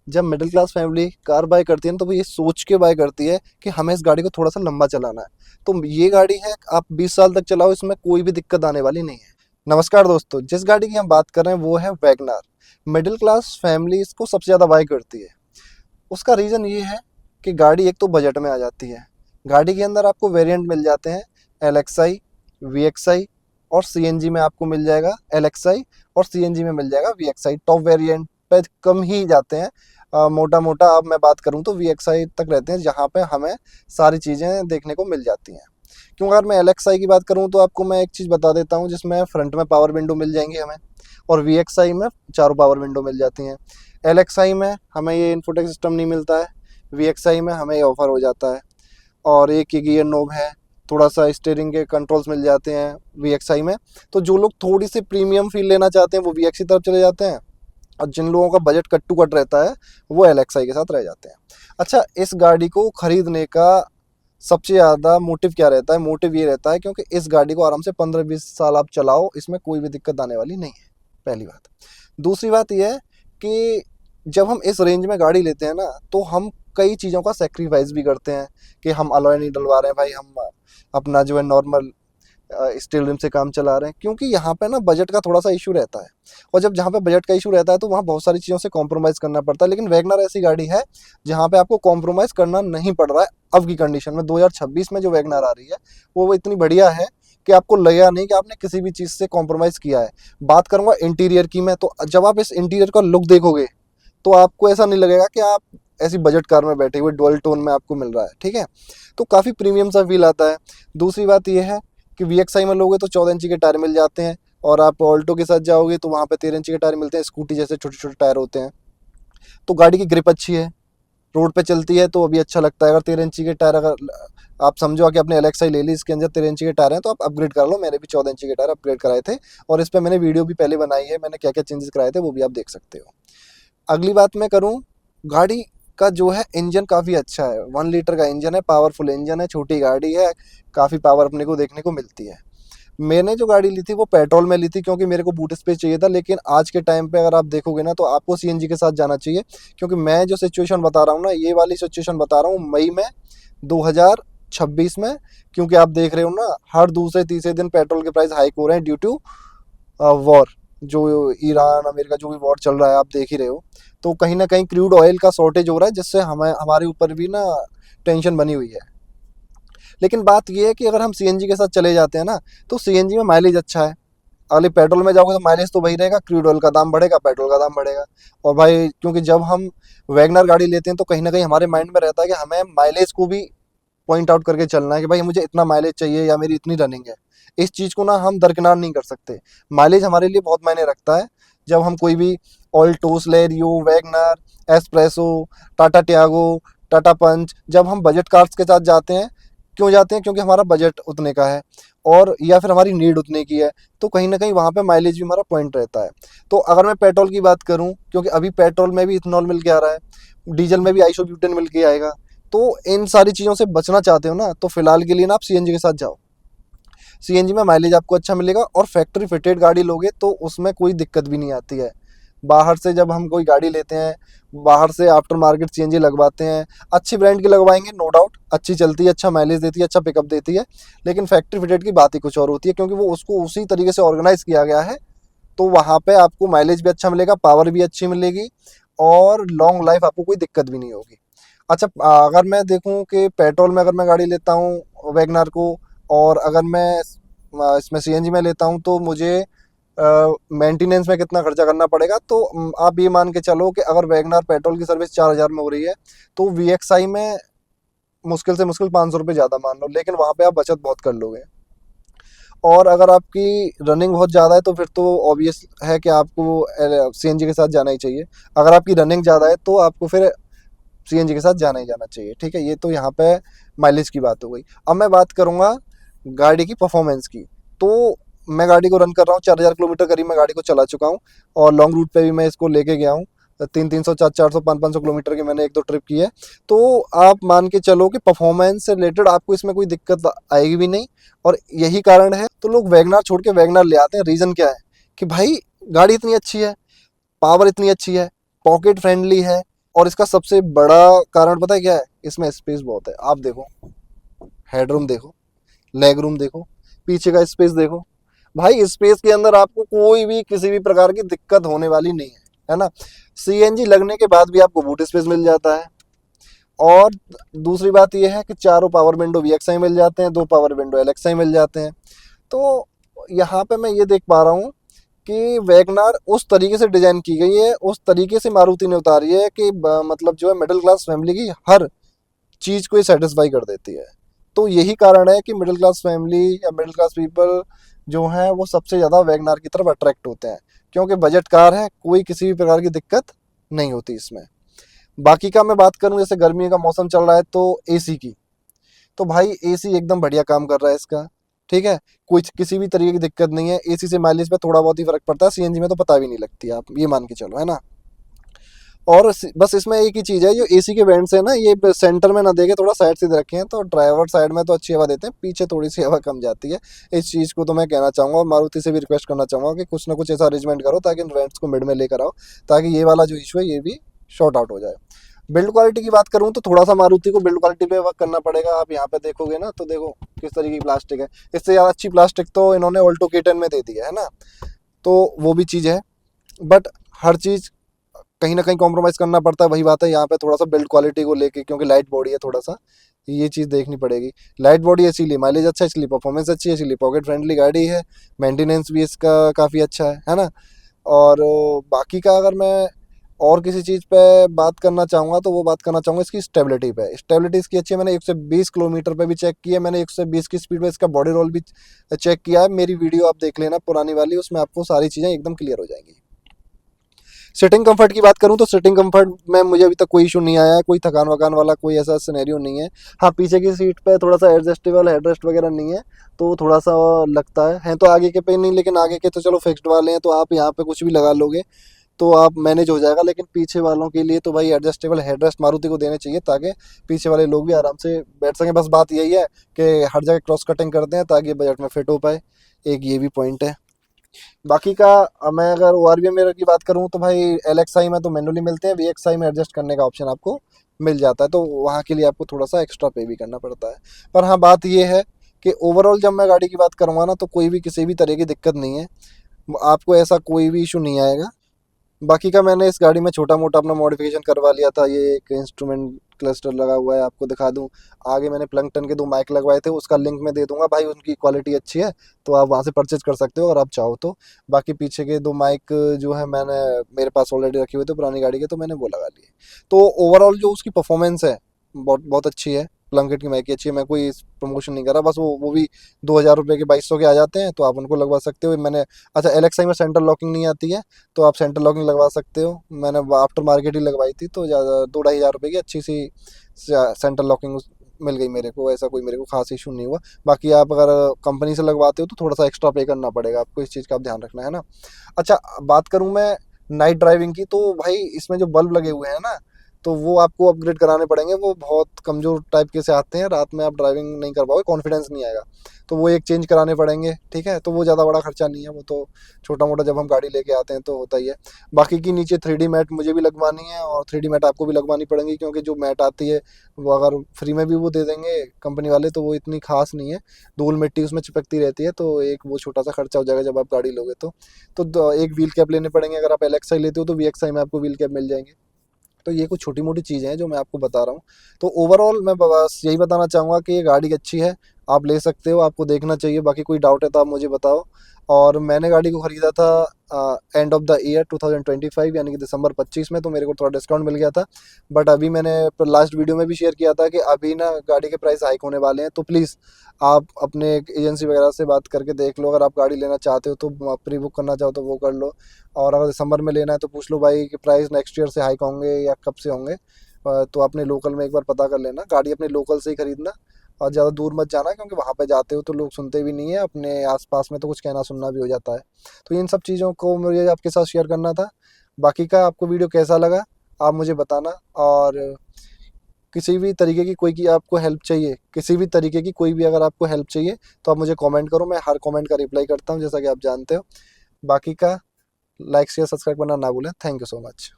जब middle class family car buy करती है ना, तो वो ये सोच के बाय करती है कि हमें इस गाड़ी को थोड़ा सा लंबा चलाना है। तो ये गाड़ी है, आप 20 साल तक चलाओ, इसमें कोई भी दिक्कत आने वाली नहीं है। नमस्कार दोस्तों, जिस गाड़ी की हम बात कर रहे हैं वो है वैगनार। मिडिल क्लास फैमिली इसको सबसे ज़्यादा बाय करती है। उसका रीज़न ये है कि गाड़ी एक तो बजट में आ जाती है। गाड़ी के अंदर आपको वेरिएंट मिल जाते हैं, LXI, VXI और CNG में आपको मिल जाएगा LXI, और CNG में मिल जाएगा VXI। टॉप वेरिएंट पे कम ही जाते हैं। मोटा मोटा अब मैं बात करूँ तो VXI तक रहते हैं, जहाँ पे हमें सारी चीज़ें देखने को मिल जाती हैं। क्यों, अगर मैं LXI की बात करूँ तो आपको मैं एक चीज़ बता देता हूँ, जिसमें फ्रंट में पावर विंडो मिल जाएंगी हमें, और VXI में चारों पावर विंडो मिल जाती हैं। LXI में हमें ये इन्फोटेक सिस्टम नहीं मिलता है, VXI में हमें ये ऑफर हो जाता है। और एक ही गियर नोब है, थोड़ा सा स्टीयरिंग के कंट्रोल्स मिल जाते हैं VXI में। तो जो लोग थोड़ी सी प्रीमियम फील लेना चाहते हैं वो VXI तरफ चले जाते हैं, और जिन लोगों का बजट कट टू कट रहता है वो LXI के साथ रह जाते हैं। अच्छा, इस गाड़ी को खरीदने का सबसे ज़्यादा मोटिव क्या रहता है? मोटिव ये रहता है क्योंकि इस गाड़ी को आराम से 15-20 साल आप चलाओ, इसमें कोई भी दिक्कत आने वाली नहीं है, पहली बात। दूसरी बात यह है कि जब हम इस रेंज में गाड़ी लेते हैं ना, तो हम कई चीज़ों का सेक्रीफाइस भी करते हैं कि हम अलॉय नहीं डलवा रहे हैं भाई, हम अपना जो है नॉर्मल स्टील रिम से काम चला रहे हैं, क्योंकि यहाँ पे ना बजट का थोड़ा सा इशू रहता है। और जब जहाँ पे बजट का इशू रहता है तो वहाँ बहुत सारी चीज़ों से कॉम्प्रोमाइज़ करना पड़ता है, लेकिन वैगनर ऐसी गाड़ी है जहाँ पे आपको कॉम्प्रोमाइज़ करना नहीं पड़ रहा है। अब की कंडीशन में 2026 में जो वैगनर आ रही है वो इतनी बढ़िया है कि आपको लगेगा नहीं कि आपने किसी भी चीज़ से कॉम्प्रोमाइज़ किया है। बात करूँगा इंटीरियर की मैं, तो जब आप इस इंटीरियर का लुक देखोगे तो आपको ऐसा नहीं लगेगा कि आप ऐसी बजट कार में बैठे हुए, डुअल टोन में आपको मिल रहा है, ठीक है। तो काफ़ी प्रीमियम सा फील आता है। दूसरी बात यह है कि VXI में लोगे तो 14 इंची के टायर मिल जाते हैं, और आप ऑल्टो के साथ जाओगे तो वहाँ पे 13 इंची के टायर मिलते हैं, स्कूटी जैसे छोटे छोटे टायर होते हैं। तो गाड़ी की ग्रिप अच्छी है, रोड पे चलती है तो अभी अच्छा लगता है। अगर 13 इंची के टायर, अगर आप समझो कि आपने LXI ले ली, इसके अंदर 13 इंची के टायर हैं, तो आप अपग्रेड कर लो। मैंने भी 14 इंची के टायर अपग्रेड कराए थे, और इस पर मैंने वीडियो भी पहले बनाई है, मैंने क्या क्या चेंजेस कराए थे वो भी आप देख सकते हो। अगली बात मैं करूँ, गाड़ी का जो है इंजन काफ़ी अच्छा है। 1 लीटर का इंजन है, पावरफुल इंजन है, छोटी गाड़ी है, काफ़ी पावर अपने को देखने को मिलती है। मैंने जो गाड़ी ली थी वो पेट्रोल में ली थी, क्योंकि मेरे को बूट स्पेस चाहिए था। लेकिन आज के टाइम पे अगर आप देखोगे ना, तो आपको CNG के साथ जाना चाहिए, क्योंकि मैं जो सिचुएशन बता रहा हूँ ना, ये वाली सिचुएशन बता रहा हूँ मई में 2026 में। क्योंकि आप देख रहे हो ना, हर दूसरे तीसरे दिन पेट्रोल के प्राइस हाइक हो रहे हैं ड्यू टू वॉर। जो ईरान अमेरिका जो भी वॉर चल रहा है, आप देख ही रहे हो। तो कहीं ना कहीं क्रूड ऑयल का शॉर्टेज हो रहा है, जिससे हमें हमारे ऊपर भी ना टेंशन बनी हुई है। लेकिन बात यह है कि अगर हम CNG के साथ चले जाते हैं ना, तो CNG में माइलेज अच्छा है। अगले पेट्रोल में जाओगे तो माइलेज तो वही रहेगा, क्रूड ऑयल का दाम बढ़ेगा, पेट्रोल का दाम बढ़ेगा। और भाई, क्योंकि जब हम वैगनर गाड़ी लेते हैं तो कहीं ना कहीं हमारे माइंड में रहता है कि हमें माइलेज को भी पॉइंट आउट करके चलना है कि भाई मुझे इतना माइलेज चाहिए या मेरी इतनी रनिंग है। इस चीज़ को ना हम दरकिनार नहीं कर सकते। माइलेज हमारे लिए बहुत मायने रखता है। जब हम कोई भी ऑल्टोस, लेरियो, WagonR, Espresso, Tata Tiago, Tata Punch, जब हम बजट कार्स के साथ जाते हैं, क्यों जाते हैं? क्योंकि हमारा बजट उतने का है, और या फिर हमारी नीड उतने की है, तो कहीं ना कहीं वहाँ पे माइलेज भी हमारा पॉइंट रहता है। तो अगर मैं पेट्रोल की बात करूँ, क्योंकि अभी पेट्रोल में भी इथेनॉल मिल के आ रहा है, डीजल में भी आइसोब्यूटेन मिल के आएगा। तो इन सारी चीज़ों से बचना चाहते हो ना, तो फिलहाल के लिए ना आप CNG के साथ जाओ। CNG में माइलेज आपको अच्छा मिलेगा, और फैक्ट्री फिटेड गाड़ी लोगे तो उसमें कोई दिक्कत भी नहीं आती है। बाहर से जब हम कोई गाड़ी लेते हैं, बाहर से आफ्टर मार्केट CNG लगवाते हैं, अच्छी ब्रांड की लगवाएंगे, नो डाउट अच्छी चलती है, अच्छा माइलेज देती है, अच्छा पिकअप देती है। लेकिन फैक्ट्री फिटेड की बात ही कुछ और होती है, क्योंकि वो उसको उसी तरीके से ऑर्गेनाइज किया गया है। तो वहाँ पे आपको माइलेज भी अच्छा मिलेगा, पावर भी अच्छी मिलेगी, और लॉन्ग लाइफ आपको कोई दिक्कत भी नहीं होगी। अच्छा, अगर मैं देखूं कि पेट्रोल में अगर मैं गाड़ी लेता हूँ वैगनार को, और अगर मैं इसमें CNG में लेता हूँ, तो मुझे मेंटेनेंस में कितना खर्चा करना पड़ेगा? तो आप ये मान के चलो कि अगर वैगनार पेट्रोल की सर्विस 4,000 में हो रही है, तो VXI में मुश्किल से मुश्किल 500 रुपये ज़्यादा मान लो, लेकिन वहाँ पे आप बचत बहुत कर लोगे। और अगर आपकी रनिंग बहुत ज़्यादा है तो फिर तो ऑब्वियस है कि आपको CNG के साथ जाना ही चाहिए। अगर आपकी रनिंग ज़्यादा है तो आपको फिर CNG के साथ जाना ही जाना चाहिए, ठीक है। ये तो यहाँ पे माइलेज की बात हो गई। अब मैं बात करूँगा गाड़ी की परफॉर्मेंस की। तो मैं गाड़ी को रन कर रहा हूँ, 4,000 किलोमीटर करीब मैं गाड़ी को चला चुका हूँ, और लॉन्ग रूट पे भी मैं इसको लेके गया हूँ। 300, 400, 500 किलोमीटर की मैंने 1-2 ट्रिप की है। तो आप मान के चलो कि परफॉर्मेंस से रिलेटेड आपको इसमें कोई दिक्कत आएगी भी नहीं। और यही कारण है तो लोग वैगनार छोड़ के वैगनार ले आते हैं। रीज़न क्या है कि भाई गाड़ी इतनी अच्छी है, पावर इतनी अच्छी है, पॉकेट फ्रेंडली है, और इसका सबसे बड़ा कारण पता है क्या है, इसमें स्पेस बहुत है। आप देखो, हेडरूम देखो, लेग रूम देखो, पीछे का स्पेस देखो। भाई स्पेस के अंदर आपको कोई भी किसी भी प्रकार की दिक्कत होने वाली नहीं है ना। सीएनजी लगने के बाद भी आपको बूट स्पेस मिल जाता है। और दूसरी बात यह है कि चारों पावर विंडो वीएक्सआई मिल जाते हैं, दो पावर विंडो एलएक्सआई मिल जाते हैं। तो यहाँ पे मैं ये देख पा रहा हूँ कि वैगनार उस तरीके से डिजाइन की गई है, उस तरीके से मारुति ने उतारी है कि मतलब जो है मिडिल क्लास फैमिली की हर चीज को ये सेटिस्फाई कर देती है। तो यही कारण है कि मिडिल क्लास फैमिली या मिडिल क्लास पीपल जो हैं वो सबसे ज़्यादा वैगनार की तरफ अट्रैक्ट होते हैं, क्योंकि बजट कार है, कोई किसी भी प्रकार की दिक्कत नहीं होती इसमें। बाकी का मैं बात करूं, जैसे गर्मी का मौसम चल रहा है तो एसी की, तो भाई एसी एकदम बढ़िया काम कर रहा है इसका। ठीक है, कोई किसी भी तरीके की दिक्कत नहीं है। एसी से माइलेज पे थोड़ा बहुत ही फर्क पड़ता है, सीएनजी में तो पता भी नहीं लगती, आप ये मान के चलो, है ना। और बस इसमें एक ही चीज़ है, जो एसी के वेंट्स है ना, ये सेंटर में ना देके थोड़ा साइड से दे रखे हैं, तो ड्राइवर साइड में तो अच्छी हवा देते हैं, पीछे थोड़ी सी हवा कम जाती है। इस चीज़ को तो मैं कहना चाहूँगा, और मारुति से भी रिक्वेस्ट करना चाहूँगा कि कुछ ना कुछ ऐसा अरेंजमेंट करो ताकि इन वेंट्स को मिड में लेकर आओ, ताकि ये वाला जो इशू है ये भी शॉर्ट आउट हो जाए। बिल्ड क्वालिटी की बात करूँ तो थोड़ा सा मारुति को बिल्ड क्वालिटी पे वर्क करना पड़ेगा। आप यहाँ पे देखोगे ना, तो देखो किस तरीके की प्लास्टिक है। इससे ज़्यादा अच्छी प्लास्टिक तो इन्होंने ऑल्टो K10 में दे दी है ना, तो वो भी चीज़ है। बट हर चीज़ कहीं ना कहीं कॉम्प्रोमाइज़ करना पड़ता है। वही बात है यहाँ पे थोड़ा सा बिल्ड क्वालिटी को लेके, क्योंकि लाइट बॉडी है, थोड़ा सा ये चीज़ देखनी पड़ेगी। लाइट बॉडी है इसीलिए माइलेज अच्छा है, इसलिए परफॉर्मेंस अच्छी है, इसलिए पॉकेट फ्रेंडली गाड़ी है, मेंटेनेंस भी इसका काफ़ी अच्छा है ना। और बाकी का अगर मैं और किसी चीज़ पे बात करना चाहूँगा तो वो बात करना चाहूँगा इसकी स्टेबिलिटी पे। स्टेबिलिटी इसकी अच्छी है, मैंने 120 किलोमीटर पे भी चेक किया, मैंने 120 की स्पीड पे इसका बॉडी रोल भी चेक किया है। मेरी वीडियो आप देख लेना पुरानी वाली, उसमें आपको सारी चीज़ें एकदम क्लियर हो जाएंगी। सिटिंग कंफर्ट की बात करूँ तो सिटिंग कंफर्ट में मुझे अभी तक कोई इशू नहीं आया है, कोई थकान वकान वाला कोई ऐसा सिनेरियो नहीं है। हाँ, पीछे की सीट पे थोड़ा सा एडजस्टेबल हेडरेस्ट वगैरह नहीं है, तो थोड़ा सा लगता है तो आगे के पे नहीं, लेकिन आगे के तो चलो फिक्स्ड वाले हैं, तो आप यहाँ पे कुछ भी लगा लोगे तो आप मैनेज हो जाएगा। लेकिन पीछे वालों के लिए तो भाई एडजस्टेबल हेडरेस्ट मारुति को देने चाहिए, ताकि पीछे वाले लोग भी आराम से बैठ सकें। बस बात यही है कि हर जगह क्रॉस कटिंग करते हैं ताकि बजट में फिट हो पाए, एक ये भी पॉइंट है। बाकी का मैं अगर ORV मेरे की बात करूँ तो भाई LXI में तो मैनुअली मिलते हैं, VXI में एडजस्ट करने का ऑप्शन आपको मिल जाता है, तो वहाँ के लिए आपको थोड़ा सा एक्स्ट्रा पे भी करना पड़ता है। पर हाँ, बात ये है कि ओवरऑल जब मैं गाड़ी की बात करूँगा ना, तो कोई भी किसी भी तरह की दिक्कत नहीं है, आपको ऐसा कोई भी इशू नहीं आएगा। बाकी का मैंने इस गाड़ी में छोटा मोटा अपना मॉडिफिकेशन करवा लिया था। ये एक इंस्ट्रूमेंट क्लस्टर लगा हुआ है, आपको दिखा दूं। आगे मैंने प्लंगटन के 2 माइक लगवाए थे, उसका लिंक मैं दे दूंगा भाई, उनकी क्वालिटी अच्छी है, तो आप वहाँ से परचेज कर सकते हो अगर आप चाहो तो। बाकी पीछे के 2 माइक जो है मैंने मेरे पास ऑलरेडी रखे हुए थे पुरानी गाड़ी के, तो मैंने वो लगा लिए। तो ओवरऑल जो उसकी परफॉर्मेंस है बहुत बहुत अच्छी है। प्लंकेट की माइक अच्छी है, मैं कोई प्रमोशन नहीं कर रहा, बस वो भी 2000 रुपये के 2200 के आ जाते हैं, तो आप उनको लगवा सकते हो। मैंने अच्छा, LXI में सेंटर लॉकिंग नहीं आती है, तो आप सेंटर लॉकिंग लगवा सकते हो। मैंने आफ्टर मार्केट ही लगवाई थी, तो ज़्यादा 2-2.5 हज़ार रुपये की अच्छी सी सेंटर लॉकिंग मिल गई मेरे को। ऐसा कोई मेरे को खास इशू नहीं हुआ। बाकी आप अगर कंपनी से लगवाते हो तो थोड़ा सा एक्स्ट्रा पे करना पड़ेगा आपको, इस चीज़ का आप ध्यान रखना है ना। अच्छा, बात करूँ मैं नाइट ड्राइविंग की, तो भाई इसमें जो बल्ब लगे हुए हैं ना, तो वो आपको अपग्रेड कराने पड़ेंगे। वो बहुत कमज़ोर टाइप के से आते हैं, रात में आप ड्राइविंग नहीं कर पाओगे, कॉन्फिडेंस नहीं आएगा, तो वो एक चेंज कराने पड़ेंगे। ठीक है, तो वो ज़्यादा बड़ा खर्चा नहीं है, वो तो छोटा मोटा जब हम गाड़ी लेके आते हैं तो होता ही है। बाकी की नीचे 3D मैट मुझे भी लगवानी है, और 3D मैट आपको भी लगवानी पड़ेंगी, क्योंकि जो मैट आती है वो अगर फ्री में भी वो दे देंगे कंपनी वाले, तो वो इतनी खास नहीं है, धूल मिट्टी उसमें चिपकती रहती है, तो एक वो छोटा सा खर्चा हो जाएगा जब आप गाड़ी लोगे तो एक व्हील कैप लेने पड़ेंगे। अगर आप LXI लेते हो तो VXI में आपको व्हील कैप मिल जाएंगे। तो ये कुछ छोटी मोटी चीज़ें हैं जो मैं आपको बता रहा हूँ। तो ओवरऑल मैं बस यही बताना चाहूँगा कि ये गाड़ी अच्छी है, आप ले सकते हो, आपको देखना चाहिए। बाकी कोई डाउट है तो आप मुझे बताओ। और मैंने गाड़ी को ख़रीदा था एंड ऑफ द ईयर 2025, यानी कि दिसंबर 25 में, तो मेरे को थोड़ा डिस्काउंट मिल गया था। बट अभी मैंने लास्ट वीडियो में भी शेयर किया था कि अभी ना गाड़ी के प्राइस हाइक होने वाले हैं, तो प्लीज़ आप अपने एजेंसी वगैरह से बात करके देख लो। अगर आप गाड़ी लेना चाहते हो तो प्री बुक करना चाहो तो वो कर लो, और अगर दिसंबर में लेना है तो पूछ लो भाई कि प्राइस नेक्स्ट ईयर से हाइक होंगे या कब से होंगे। तो अपने लोकल में एक बार पता कर लेना, गाड़ी अपने लोकल से ही खरीदना, और ज़्यादा दूर मत जाना, क्योंकि वहाँ पे जाते हो तो लोग सुनते भी नहीं है, अपने आसपास में तो कुछ कहना सुनना भी हो जाता है। तो इन सब चीज़ों को मुझे आपके साथ शेयर करना था। बाकी का आपको वीडियो कैसा लगा आप मुझे बताना। और किसी भी तरीके की कोई की आपको हेल्प चाहिए, किसी भी तरीके की कोई भी अगर आपको हेल्प चाहिए तो आप मुझे कमेंट करो, मैं हर कमेंट का रिप्लाई करता हूँ, जैसा कि आप जानते हो। बाकी का लाइक शेयर सब्सक्राइब करना ना भूलें। Thank you so much.